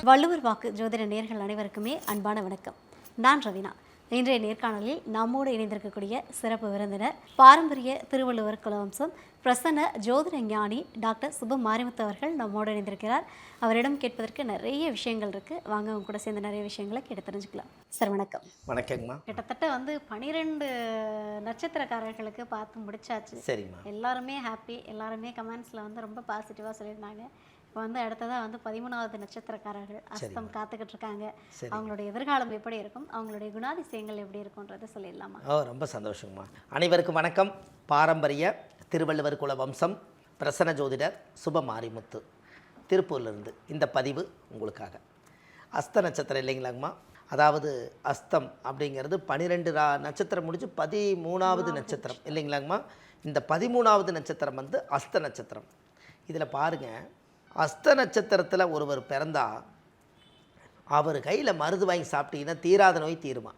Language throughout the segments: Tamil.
வள்ளுவர் வாக்கு ஜோதிட நேயர்கள் அனைவருக்குமே அன்பான வணக்கம். நான் ரவினா. இன்றைய நேர்காணலில் நம்மோடு இணைந்திருக்கக்கூடிய சிறப்பு விருந்தினர் பாரம்பரிய திருவள்ளுவர் குலவம்சம் பிரசன்ன ஜோதிட ஞானி டாக்டர் சுப மாரிமுத்து அவர்கள் நம்மோடு இணைந்திருக்கிறார். அவரிடம் கேட்பதற்கு நிறைய விஷயங்கள் இருக்குது. வாங்க அவங்க கூட சேர்ந்து நிறைய விஷயங்களை கேட்டு தெரிஞ்சுக்கலாம். சார் வணக்கம். வணக்கங்கம்மா. கிட்டத்தட்ட 12 நட்சத்திரக்காரர்களுக்கு பார்த்து முடிச்சாச்சு. சரிம்மா. எல்லாருமே ஹாப்பி, எல்லாருமே கமெண்ட்ஸில் ரொம்ப பாசிட்டிவாக சொல்லியிருந்தாங்க. இப்போ அடுத்ததாக 13வது நட்சத்திரக்காரர்கள் அஸ்தம் காத்துக்கிட்டு இருக்காங்க. அவங்களுடைய எதிர்காலம் எப்படி இருக்கும், அவங்களுடைய குணாதிசயங்கள் எப்படி இருக்கும்ன்றதை சொல்லிடலாமா? ரொம்ப சந்தோஷங்கம்மா. அனைவருக்கும் வணக்கம். பாரம்பரிய திருவள்ளுவர் குல வம்சம் பிரசன்ன ஜோதிடர் சுப மாரிமுத்து திருப்பூர்லேருந்து இந்த பதிவு உங்களுக்காக. அஸ்த நட்சத்திரம் இல்லைங்களாங்கம்மா, அதாவது அஸ்தம் அப்படிங்கிறது 12 நட்சத்திரம் முடிஞ்சு 13வது நட்சத்திரம் இல்லைங்களாங்கம்மா. இந்த 13வது நட்சத்திரம் அஸ்த நட்சத்திரம். இதில் பாருங்கள், அஸ்த நட்சத்திரத்தில் ஒருவர் பிறந்தா அவர் கையில் மருந்து வாங்கி சாப்பிட்டீங்கன்னா தீராத நோய் தீருமா.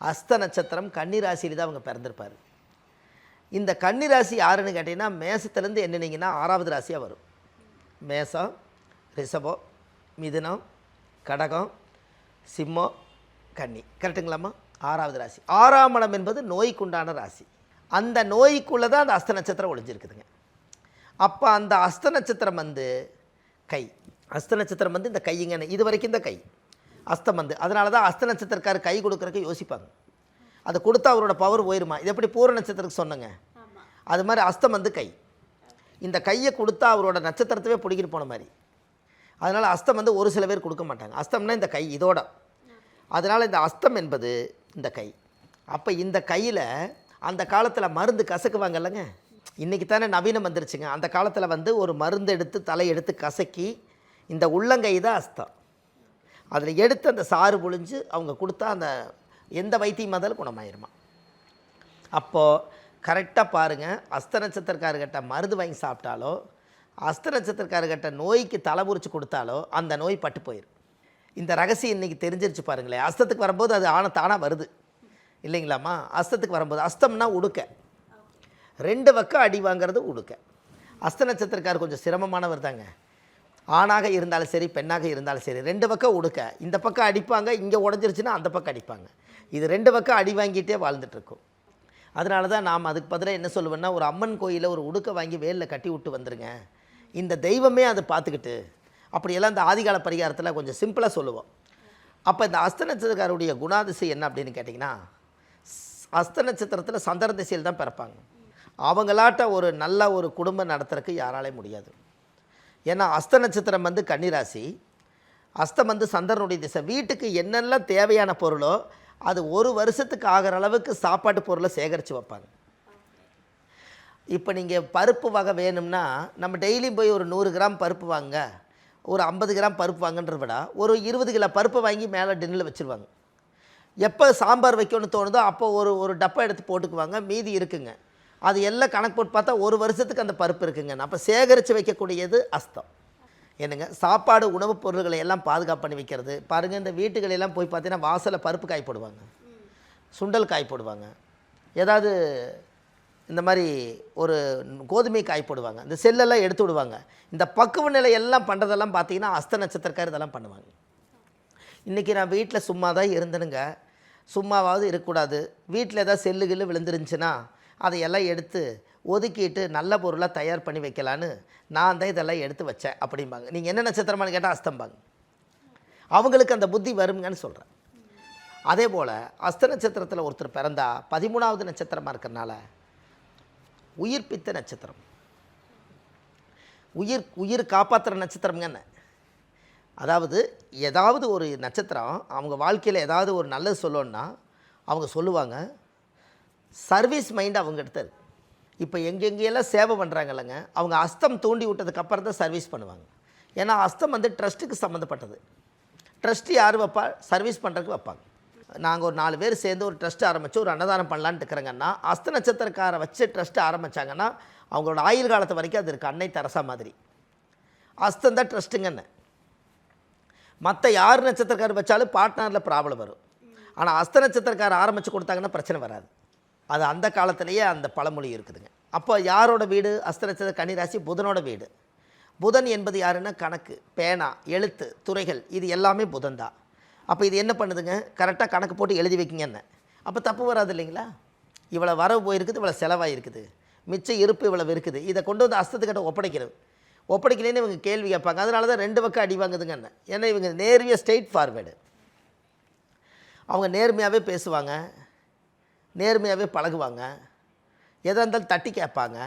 அஸ்த நட்சத்திரம் கன்னிராசியில் தான் அவங்க பிறந்திருப்பார். இந்த கன்னிராசி யாருன்னு கேட்டிங்கன்னா மேசத்துலேருந்து என்னன்னீங்கன்னா 6வது ராசியாக வரும். மேசம், ரிஷபம், மிதுனம், கடகம், சிம்மம், கன்னி. கரெக்டுங்களாம்மா? 6வது ராசி. 6ஆம் இடம் என்பது நோய்க்குண்டான ராசி. அந்த நோய்க்குள்ளே தான் அந்த அஸ்த நட்சத்திரம் ஒழிஞ்சிருக்குதுங்க. அப்போ அந்த அஸ்த நட்சத்திரம் கை. அஸ்த நட்சத்திரம் இந்த கையுங்க. இது வரைக்கும் இந்த கை அஸ்தம் அதனால தான் அஸ்த நட்சத்திரக்கார கை கொடுக்குறதுக்கு யோசிப்பாங்க. அதை கொடுத்தா அவரோட பவர் போயிருமா. இது எப்படி பூர நட்சத்திரத்துக்கு சொன்னங்க, அது மாதிரி அஸ்தம் கை. இந்த கையை கொடுத்தா அவரோட நட்சத்திரத்தவே பிடிக்கிட்டு போன மாதிரி. அதனால் அஸ்தம் ஒரு சில பேர் கொடுக்க மாட்டாங்க. அஸ்தம்னா இந்த கை இதோட. அதனால் இந்த அஸ்தம் என்பது இந்த கை. அப்போ இந்த கையில் அந்த காலத்தில் மருந்து கசக்குவாங்க இல்லைங்க. இன்றைக்கி தானே நவீனம் வந்துருச்சுங்க. அந்த காலத்தில் ஒரு மருந்து எடுத்து தலை எடுத்து கசக்கி இந்த உள்ளங்கை தான் அஸ்தம். அதில் எடுத்து அந்த சாறு பொழிஞ்சு அவங்க கொடுத்தா அந்த எந்த வைத்தியம் இருந்தாலும் குணமாயிருமா. அப்போது கரெக்டாக பாருங்கள், அஸ்த நட்சத்திரக்காரர்கிட்ட மருந்து வாங்கி சாப்பிட்டாலோ அஸ்த நட்சத்திரக்காரர்கிட்ட நோய்க்கு தலை முறிச்சு கொடுத்தாலோ அந்த நோய் பட்டு போயிடும். இந்த ரகசியம் இன்றைக்கி தெரிஞ்சிருச்சு பாருங்களேன். அஸ்தத்துக்கு வரும்போது அது தானாக வருது இல்லைங்களாம்மா. அஸ்தத்துக்கு வரும்போது அஸ்தம்னா உடுக்க, 2 பக்கம் அடி வாங்கிறது உடுக்க. அஸ்த நட்சத்திரக்காரர் கொஞ்சம் சிரமமானவர் தாங்க. ஆணாக இருந்தாலும் சரி பெண்ணாக இருந்தாலும் சரி 2 பக்கம் உடுக்க. இந்த பக்கம் அடிப்பாங்க, இங்கே உடஞ்சிருச்சுன்னா அந்த பக்கம் அடிப்பாங்க. இது 2 பக்கம் அடி வாங்கிட்டே வாழ்ந்துட்டுருக்கும். அதனால தான் நாம் அதுக்கு பதிலாக என்ன சொல்லுவேன்னா, ஒரு அம்மன் கோயிலில் ஒரு உடுக்க வாங்கி வேலில் கட்டி விட்டு வந்துருங்க. இந்த தெய்வமே அதை பார்த்துக்கிட்டு அப்படியெல்லாம் இந்த ஆதிகால பரிகாரத்தில் கொஞ்சம் சிம்பிளாக சொல்லுவோம். அப்போ இந்த அஸ்த நட்சத்திரக்காரருடைய குணாதிசை என்ன அப்படின்னு கேட்டிங்கன்னா, அஸ்த நட்சத்திரத்தில் சந்திர திசையில் தான் பிறப்பாங்க. அவங்களாட்ட ஒரு நல்ல ஒரு குடும்பம் நடத்துறதுக்கு யாராலையும் முடியாது. ஏன்னா அஸ்த நட்சத்திரம் கன்னிராசி, அஸ்தம் சந்திரனுடைய திசை. வீட்டுக்கு என்னெல்லாம் தேவையான பொருளோ அது ஒரு வருஷத்துக்கு ஆகிற அளவுக்கு சாப்பாட்டு பொருளை சேகரித்து வைப்பாங்க. இப்போ நீங்கள் பருப்பு வகை வேணும்னா நம்ம டெய்லியும் போய் ஒரு 100 கிராம் பருப்பு வாங்க, ஒரு 50 கிராம் பருப்பு வாங்கன்றத விட ஒரு 20 கிலோ பருப்பை வாங்கி மேலே டின்னில் வச்சுருவாங்க. எப்போ சாம்பார் வைக்கணும்னு தோணுதோ அப்போ ஒரு டப்பா எடுத்து போட்டுக்குவாங்க, மீதி இருக்குங்க. அது எல்லாம் கணக்கு போட்டு பார்த்தா ஒரு வருஷத்துக்கு அந்த பருப்பு இருக்குங்க. அப்போ சேகரித்து வைக்கக்கூடியது அஸ்தம். என்னங்க, சாப்பாடு உணவுப் பொருள்களை எல்லாம் பாதுகாப்பு பண்ணி வைக்கிறது. பாருங்கள், இந்த வீட்டுகளெல்லாம் போய் பார்த்தீங்கன்னா வாசலில் பருப்பு காய் போடுவாங்க, சுண்டல் காய் போடுவாங்க, ஏதாவது இந்த மாதிரி ஒரு கோதுமை காய் போடுவாங்க, இந்த செல்லெல்லாம் எடுத்து விடுவாங்க. இந்த பக்குவ நிலை எல்லாம் பண்ணுறதெல்லாம் பார்த்தீங்கன்னா அஸ்த நட்சத்திரக்காரர் இதெல்லாம் பண்ணுவாங்க. இன்றைக்கி நான் வீட்டில் சும்மா தான் இருந்தேனுங்க, சும்மாவாவது இருக்கக்கூடாது, வீட்டில் ஏதாவது செல்லுகில் விழுந்துருந்துச்சுன்னா அதையெல்லாம் எடுத்து ஒதுக்கிட்டு நல்ல பொருளாக தயார் பண்ணி வைக்கலான்னு நான் தான் இதெல்லாம் எடுத்து வச்சேன் அப்படிம்பாங்க. நீங்கள் என்ன நட்சத்திரமானு கேட்டால் அஸ்தம்பாங்க. அவங்களுக்கு அந்த புத்தி வருங்கன்னு சொல்கிறேன். அதே போல் அஸ்த நட்சத்திரத்தில் ஒருத்தர் பிறந்தா 13வது நட்சத்திரமாக இருக்கிறனால உயிர்ப்பித்த நட்சத்திரம், உயிர் காப்பாற்றுற நட்சத்திரம்ங்க. என்ன அதாவது ஏதாவது ஒரு நட்சத்திரம் அவங்க வாழ்க்கையில் ஏதாவது ஒரு நல்லது சொல்லணுன்னா அவங்க சொல்லுவாங்க. சர்வீஸ் மைண்டு அவங்க எடுத்தது. இப்போ எங்கெங்கெல்லாம் சேவை பண்ணுறாங்கல்லங்க, அவங்க அஸ்தம் தூண்டி விட்டதுக்கப்புறம் தான் சர்வீஸ் பண்ணுவாங்க. ஏன்னா அஸ்தம் ட்ரஸ்ட்டுக்கு சம்மந்தப்பட்டது. ட்ரஸ்ட்டு யார் வைப்பா? சர்வீஸ் பண்ணுறதுக்கு வைப்பாங்க. நாங்கள் ஒரு 4 பேர் சேர்ந்து ஒரு ட்ரஸ்ட்டு ஆரம்பித்து ஒரு அன்னதானம் பண்ணலான்ட்டு இருக்கிறாங்கன்னா அஸ்த நட்சத்திரக்காரை வச்சு ட்ரஸ்ட்டு ஆரம்பித்தாங்கன்னா அவங்களோட ஆயுள் காலத்து வரைக்கும் அது இருக்குது. அன்னை தெரசா மாதிரி அஸ்தம் தான் ட்ரஸ்ட்டுங்கன்னு. மற்ற யார் நட்சத்திரக்காரர் வச்சாலும் பார்ட்னரில் ப்ராப்ளம் வரும். ஆனால் அஸ்த நட்சத்திரக்காரர் ஆரம்பித்து கொடுத்தாங்கன்னா பிரச்சனை வராது. அது அந்த காலத்திலேயே அந்த பழமொழி இருக்குதுங்க. அப்போ யாரோட வீடு? அஸ்த நட்சத்திர கன்னிராசி புதனோட வீடு. புதன் என்பது யாருன்னா கணக்கு, பேனா, எழுத்து, துறைகள், இது எல்லாமே புதன் தான். அப்போ இது என்ன பண்ணுதுங்க, கரெக்டாக கணக்கு போட்டு எழுதி வைக்கிங்கன்னு. அப்போ தப்பு வராது இல்லைங்களா? இவ்வளோ வரவு போயிருக்குது, இவ்வளோ செலவாக இருக்குது, மிச்சம் இருப்பு இவ்வளவு இருக்குது, இதை கொண்டு வந்து அஸ்தத்துக்கிட்ட ஒப்படைக்கிறது. ஒப்படைக்கலன்னு இவங்க கேள்வி கேட்பாங்க. அதனால தான் 2 பக்கம் அடி வாங்குதுங்கன்னு. ஏன்னா இவங்க நேர்மையாக ஸ்ட்ரெயிட் ஃபார்வேர்டு, அவங்க நேர்மையாகவே பேசுவாங்க, நேர்மையாகவே பழகுவாங்க, எதாக இருந்தாலும் தட்டி கேட்பாங்க.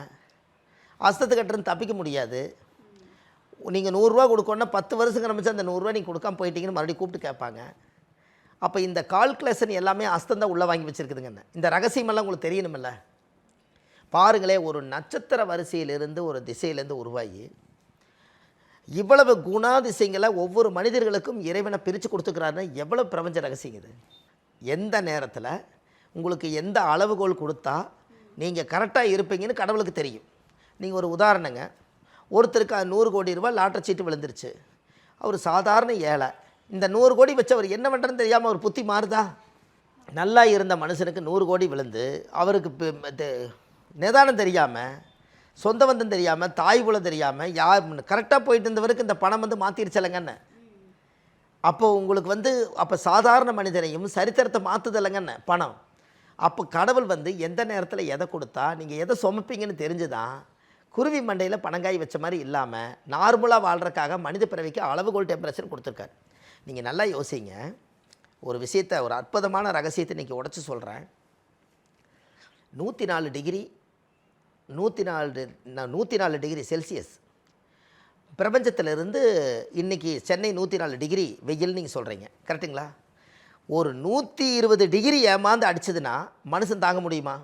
அஸ்தத்துக்கிட்டேருந்து தப்பிக்க முடியாது. நீங்கள் 100 ரூபா கொடுக்கணுன்னா 10 வருஷம் கிளம்பிச்சு அந்த 100 ரூபா நீங்கள் கொடுக்காம போயிட்டீங்கன்னு மறுபடியும் கூப்பிட்டு கேட்பாங்க. அப்போ இந்த கால்குலேஷன் எல்லாமே அஸ்தம் தான் உள்ளே வாங்கி வச்சுருக்குதுங்கண்ணே. இந்த ரகசியமெல்லாம் உங்களுக்கு தெரியணுமில்ல. பாருங்களேன், ஒரு நட்சத்திர வரிசையிலிருந்து ஒரு திசையிலேருந்து உருவாகி இவ்வளவு குணாதிசயங்களை ஒவ்வொரு மனிதர்களுக்கும் இறைவனை பிரித்து கொடுத்துக்கிறாருன்னா எவ்வளோ பிரபஞ்ச ரகசியம் இது. எந்த நேரத்தில் உங்களுக்கு எந்த அளவுகோல் கொடுத்தா நீங்கள் கரெக்டாக இருப்பீங்கன்னு கடவுளுக்கு தெரியும். நீங்கள் ஒரு உதாரணங்க, ஒருத்தருக்கு 100 கோடி ரூபாய் லாட்டரி சீட்டு விழுந்துருச்சு. அவர் சாதாரண ஏழை. இந்த 100 கோடி வச்சு அவர் என்ன பண்ணுறதுன்னு தெரியாமல் அவர் புத்தி மாறுதா? நல்லா இருந்த மனுஷனுக்கு 100 கோடி விழுந்து அவருக்கு நிதானம் தெரியாமல், சொந்த பந்தம் தெரியாமல், தாய் குலம் தெரியாமல், யார் கரெக்டாக போயிட்டு இருந்தவருக்கு இந்த பணம் வந்து மாற்றிருச்சலைங்கன்னு. அப்போ உங்களுக்கு அப்போ சாதாரண மனிதனையும் சரித்திரத்தை மாற்றுதலைங்கன்னு பணம். அப்போ கடவுள் எந்த நேரத்தில் எதை கொடுத்தா நீங்கள் எதை சுமப்பீங்கன்னு தெரிஞ்சுதான் குருவி மண்டையில் பனங்காய் வச்ச மாதிரி இல்லாமல் நார்மலாக வாழ்கிறக்காக மனித பிறவிக்கு அளவுகோல் டெம்பரேச்சர் கொடுத்துருக்காரு. நீங்கள் நல்லா யோசிங்க. ஒரு விஷயத்தை, ஒரு அற்புதமான ரகசியத்தை இன்றைக்கி உடச்சி சொல்கிறேன். 104 டிகிரி 104 டிகிரி செல்சியஸ் பிரபஞ்சத்திலிருந்து இன்றைக்கி சென்னை 104 டிகிரி வெயில் நீங்கள் சொல்கிறீங்க, கரெக்டுங்களா? ஒரு 120 டிகிரி ஏமாந்து அடிச்சதுன்னா மனுஷன் தாங்க முடியுமா?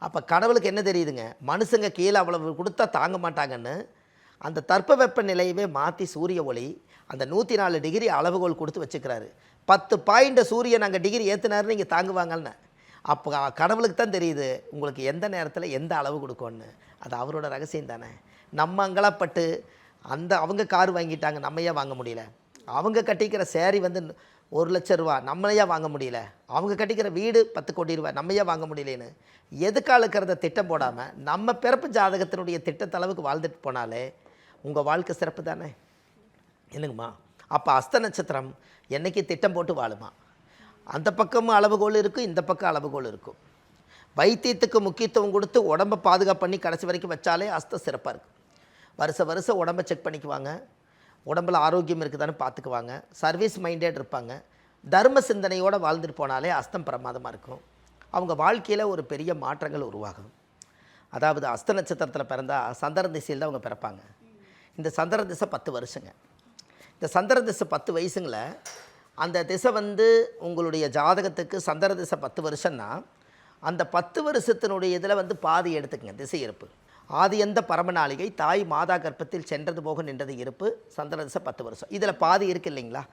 அப்போ கடவுளுக்கு என்ன தெரியுதுங்க, மனுஷங்க கீழே அவ்வளவு கொடுத்தா தாங்க மாட்டாங்கன்னு அந்த தட்பவெப்ப நிலையவே மாற்றி சூரிய ஒளி அந்த 104 டிகிரி அளவுகோல் கொடுத்து வச்சுக்கிறாரு. 10 பாயிண்ட்டை சூரியன் அங்கே டிகிரி ஏற்றுனாருன்னு நீங்கள் தாங்குவாங்கன்னு. அப்போ கடவுளுக்கு தான் தெரியுது உங்களுக்கு எந்த நேரத்தில் எந்த அளவு கொடுக்கணுன்னு. அது அவரோட ரகசியம் தானே. நம்ம அங்கலாப்பட்டு அவங்க கார் வாங்கிட்டாங்க, நம்மையே வாங்க முடியல. அவங்க கட்டிக்கிற சேரீ 1 லட்சம் ரூபா, நம்மளையா வாங்க முடியல. அவங்க கட்டிக்கிற வீடு 10 கோடி ரூபா, நம்மையா வாங்க முடியலேன்னு எதுக்காக இருக்கிறத திட்டம் போடாமல் நம்ம பிறப்பு ஜாதகத்தினுடைய திட்டத்தளவுக்கு வாழ்ந்துட்டு போனாலே உங்கள் வாழ்க்கை சிறப்பு தானே, என்னங்கம்மா? அப்போ அஸ்த நட்சத்திரம் என்றைக்கு திட்டம் போட்டு வாழுமா? அந்த பக்கமும் அளவுகோல் இருக்கும், இந்த பக்கம் அளவுகோல் இருக்கும். வைத்தியத்துக்கு முக்கியத்துவம் கொடுத்து உடம்பை பாதுகாப்பு பண்ணி கடைசி வரைக்கும் வச்சாலே அஸ்தம் சிறப்பாக இருக்கும். வருஷம் உடம்பை செக் பண்ணிக்குவாங்க, உடம்பில் ஆரோக்கியம் இருக்குதான்னு பார்த்துக்குவாங்க, சர்வீஸ் மைண்டட் இருப்பாங்க, தர்ம சிந்தனையோடு வாழ்ந்துட்டு போனாலே அஸ்தம் பிரமாதமாக இருக்கும். அவங்க வாழ்க்கையில் ஒரு பெரிய மாற்றங்கள் உருவாகும். அதாவது அஸ்த நட்சத்திரத்தில் பிறந்தால் சந்திர திசையில் தான் அவங்க பிறப்பாங்க. இந்த சந்திர திசை 10 வருஷங்க. இந்த சந்திர திசை 10 வயசுங்கள அந்த திசை உங்களுடைய ஜாதகத்துக்கு சந்திர திசை 10 வருஷம்னா அந்த 10 வருஷத்தினுடைய இதில் பாதி எடுத்துக்கங்க திசை இருப்பு. ஆதி எந்த பரமநாளிகை தாய் மாதா கர்ப்பத்தில் சென்றது போக நின்றது இருப்பு சந்திர திசை 10 வருஷம். இதில் பாதி இருக்குது இல்லைங்களா?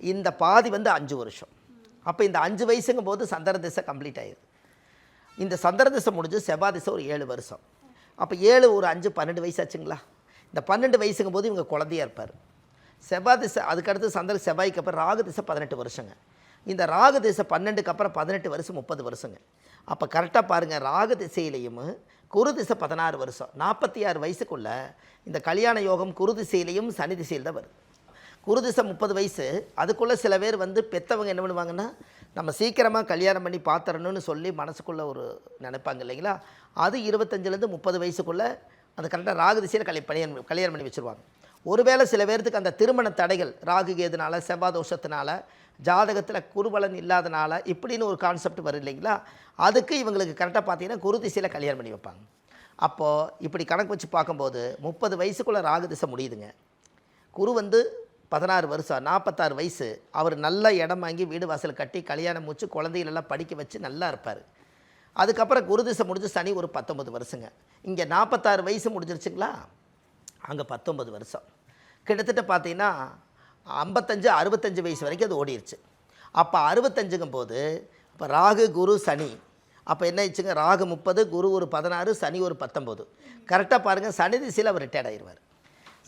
இந்த பாதி 5 வருஷம். அப்போ இந்த 5 வயசுங்கும் போது சந்திர திசை கம்ப்ளீட் ஆயிடுது. இந்த சந்திர திசை முடிஞ்சு செவ்வாய் திசை ஒரு 7 வருஷம். அப்போ 7 ஒரு 5 12 வயசு ஆச்சுங்களா? இந்த 12 வயசுங்கும் போது இவங்க குழந்தையாக இருப்பார். செவ்வாய் திசை அதுக்கடுத்து செவ்வாய்க்கு அப்புறம் ராகு திசை 18 வருஷங்க. இந்த ராகு திசை 12க்கு அப்புறம் 18 வருஷம் 30 வருஷங்க. அப்போ கரெக்டாக பாருங்கள், ராகு திசையிலையும் குரு திசை 16 வருஷம் 46 வயசுக்குள்ளே இந்த கல்யாண யோகம் குரு திசையிலையும் சனி திசையில் தான் வருது. குரு திசை 30 வயசு. அதுக்குள்ளே சில பேர் பெற்றவங்க என்ன பண்ணுவாங்கன்னா நம்ம சீக்கிரமாக கல்யாணம் பண்ணி பார்த்துறணும்னு சொல்லி மனசுக்குள்ளே ஒரு நினைப்பாங்க இல்லைங்களா? அது 25லேருந்து 30 வயசுக்குள்ளே அந்த கரெக்டாக ராகு திசையில் கல்யாணம் பண்ணி வச்சுருவாங்க. ஒருவேளை சில பேர்த்துக்கு அந்த திருமண தடைகள் ராகு கேதுனால செவ்வாய் தோஷத்தினால ஜாதகத்தில் குருபலன் இல்லாதனால இப்படின்னு ஒரு கான்செப்ட் வரும் இல்லைங்களா? அதுக்கு இவங்களுக்கு கரெக்டாக பார்த்தீங்கன்னா குரு திசையில் கல்யாணம் பண்ணி வைப்பாங்க. அப்போது இப்படி கணக்கு வச்சு பார்க்கும்போது 30 வயசுக்குள்ளே ராகு திசை முடியுதுங்க. குரு 16 வருஷம் 46 வயசு. அவர் நல்ல இடம் வாங்கி வீடு வாசல் கட்டி கல்யாணம் முடிச்சு குழந்தைகளெல்லாம் படிக்க வச்சு நல்லா இருப்பார். அதுக்கப்புறம் குரு திசை முடிஞ்சு சனி ஒரு 19 வருஷங்க. இங்கே 46 வயசு முடிஞ்சிருச்சுங்களா? அங்கே 19 வருஷம். கிட்டத்தட்ட பார்த்தீங்கன்னா 55 65 வயசு வரைக்கும் அது ஓடிடுச்சு. அப்போ 65ங்கும் போது இப்போ ராகு குரு சனி அப்போ என்ன ஆயிடுச்சுங்க? ராகு 30, குரு ஒரு 16, சனி ஒரு 19. கரெக்டாக பாருங்கள், சனி திசையில் அவர் ரிட்டையர்ட் ஆயிடுவார்.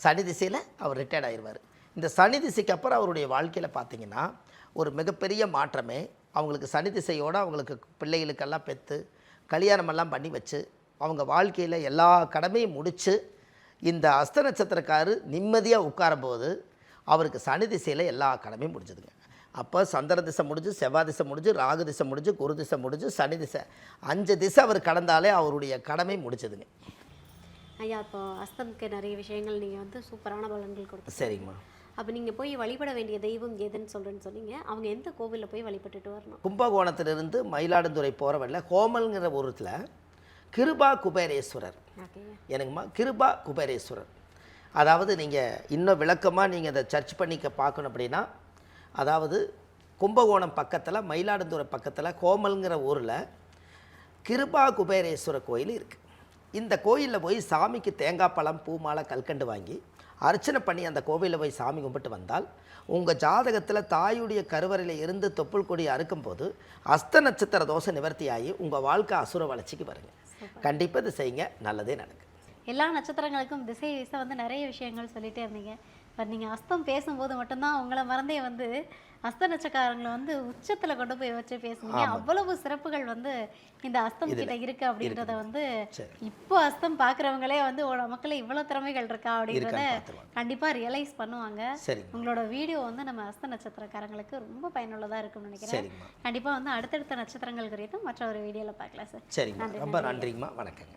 சனி திசையில் அவர் ரிட்டையர்ட் ஆயிடுவார். இந்த சனி திசைக்கு அப்புறம் அவருடைய வாழ்க்கையில் பார்த்தீங்கன்னா ஒரு மிகப்பெரிய மாற்றமே. அவங்களுக்கு சனி திசையோடு அவங்களுக்கு பிள்ளைகளுக்கெல்லாம் பெற்று கல்யாணமெல்லாம் பண்ணி வச்சு அவங்க வாழ்க்கையில் எல்லா கடமையும் முடித்து இந்த அஸ்த நட்சத்திரக்காரு நிம்மதியாக உட்காரும்போது அவருக்கு சனி திசையில் எல்லா கடமையும் முடிஞ்சதுங்க. அப்போ சந்திர திசை முடிஞ்சு, செவ்வாய் திசை முடிஞ்சு, ராகு திசை முடிஞ்சு, குரு திசை முடிஞ்சு, சனி திசை 5 திசை அவர் கடந்தாலே அவருடைய கடமை முடிச்சதுங்க. ஐயா இப்போ அஸ்தம்க்கு நிறைய விஷயங்கள் நீங்கள் வந்து சூப்பரான பலன்கள் கொடுத்து சரிங்கம்மா. அப்போ நீங்கள் போய் வழிபட வேண்டிய தெய்வம் எதுன்னு சொல்கிறேன்னு சொன்னீங்க. அவங்க எந்த கோவிலில் போய் வழிபட்டுட்டு வரணும்? கும்பகோணத்திலிருந்து மயிலாடுதுறை போகிற வழியில் கோமல்ங்கிற ஊரத்தில் கிருபா குபேரேஸ்வரர். எனக்குமா கிருபா குபேரேஸ்வரர். அதாவது நீங்கள் இன்னும் விளக்கமாக நீங்கள் அதை சர்ச் பண்ணிக்க பார்க்கணும் அப்படின்னா, அதாவது கும்பகோணம் பக்கத்தில் மயிலாடுதுறை பக்கத்தில் கோமல்ங்கிற ஊரில் கிருபா குபேரேஸ்வரர் கோயில் இருக்குது. இந்த கோயிலில் போய் சாமிக்கு தேங்காய் பழம், பூ மாலை, கல்கண்டு வாங்கி அர்ச்சனை பண்ணி அந்த கோவிலில் போய் சாமி கும்பிட்டு வந்தால் உங்கள் ஜாதகத்தில் தாயுடைய கருவறையில் இருந்து தொப்புள் கொடி அறுக்கும்போது அஸ்த நட்சத்திர தோஷ நிவர்த்தி ஆகி உங்கள் வாழ்க்கை அசுர வளர்ச்சிக்கு வருங்க. கண்டிப்பாக இது செய்யுங்க, நல்லதே நடக்கும். எல்லா நட்சத்திரங்களுக்கும் திசை திசை வந்து நிறைய விஷயங்கள் சொல்லிகிட்டே இருந்தீங்க. பட் நீங்கள் அஸ்தம் பேசும்போது மட்டும்தான் உங்களை மறந்தே வந்து அஸ்த நட்சத்திரங்களை வந்து உச்சத்தில் கொண்டு போய் வச்சு பேசுனீங்க. அவ்வளவு சிறப்புகள் வந்து இந்த அஸ்தம் கிட்ட இருக்குது அப்படின்றத வந்து இப்போ அஸ்தம் பார்க்குறவங்களே வந்து மக்களே இவ்வளோ திறமைகள் இருக்கா அப்படின்றத கண்டிப்பாக ரியலைஸ் பண்ணுவாங்க. உங்களோட வீடியோ வந்து நம்ம அஸ்த நட்சத்திரக்காரங்களுக்கு ரொம்ப பயனுள்ளதாக இருக்கும்னு நினைக்கிறேன். கண்டிப்பாக வந்து அடுத்தடுத்த நட்சத்திரங்கள் குறித்தும் மற்ற ஒரு வீடியோவில் பார்க்கலாம் சார். சரிங்க, ரொம்ப நன்றிங்கம்மா, வணக்கங்க.